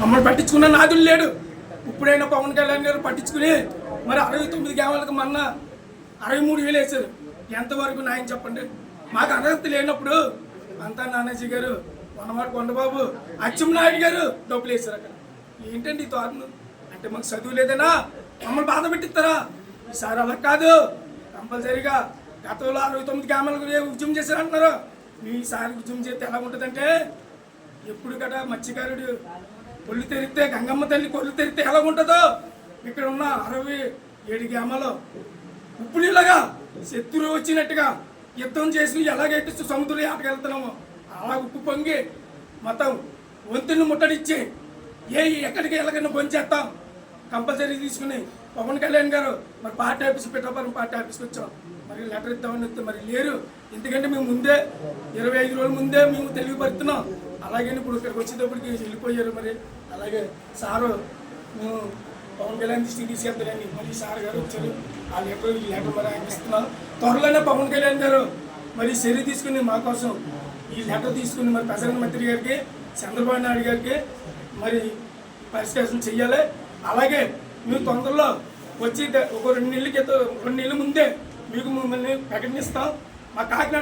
మమ్మల్ని పట్టించుకున్న నాదులు లేడు. ఇప్పుడైనా పవన్ కళ్యాణ్ గారు పట్టించుకుని మరి 69 గ్రామాలకు మొన్న 63,000 వేశారు. ఎంతవరకు న్యాయం చెప్పండి? మాకు అర్హత లేనప్పుడు అంతా నానాజీ గారు, వనమాటి కొండబాబు, అచ్చెన్నాయుడు గారు డబ్బులు వేశారు. అక్కడ ఏంటండి ఈ తోరణం అంటే మాకు చదువు లేదనా మమ్మల్ని బాధ పెట్టిస్తారా? ఈసారి అలా కాదు. కంపల్సరీగా గతంలో 69 గ్రామాలకు ఉద్యమం చేశారంటున్నారు. ఈసారి ఉద్యమం చేస్తే ఎలా ఉంటుందంటే ఎప్పుడు కదా మత్స్యకారుడు కొళ్ళు తెరిస్తే, గంగమ్మ తల్లి కొళ్ళు తెరిస్తే ఎలా ఉంటుందో ఇక్కడ ఉన్న 67 గ్రామాలు ఉప్పు నీళ్ళగా శత్రువు వచ్చినట్టుగా యుద్ధం చేసి ఎలాగైతే సముద్రంలో ఆటకెళ్తున్నామో అలా ఉప్పు పొంగి మొత్తం వంతుని ముట్టడిచ్చి ఎక్కడికి ఎలాగైనా పొంచేస్తాం. కంపల్సరీ తీసుకుని పవన్ కళ్యాణ్ గారు మరి పార్టీ ఆఫీస్ పిఠాపురం పార్టీ ఆఫీస్కి వచ్చాం. మరి లెటర్ ఇద్దామని వస్తే మరి లేరు. ఎందుకంటే మేము ముందే 25 రోజుల ముందే మేము తెలియపరుస్తున్నాం. అలాగే ఇప్పుడు ఇక్కడికి వచ్చేటప్పటికి వెళ్ళిపోయారు. మరి అలాగే సారు మేము పవన్ కళ్యాణ్ దృష్టికి తీసుకెళ్తారని మరి సార్ గారు వచ్చారు. ఆ లెటర్ ఈ లెటర్ మరి ఆయన ఇస్తున్నాం. త్వరలోనే పవన్ కళ్యాణ్ గారు మరి చర్య తీసుకుని మా కోసం ఈ లెటర్ తీసుకుని మరి ప్రధాన మంత్రి గారికి, చంద్రబాబు నాయుడు గారికి మరి పరిష్కారం చెయ్యాలి. అలాగే మేము తొందరలో వచ్చి ఒక 2 నెలల ముందే మీకు మిమ్మల్ని ప్రకటిస్తాం. మా కాకినాడ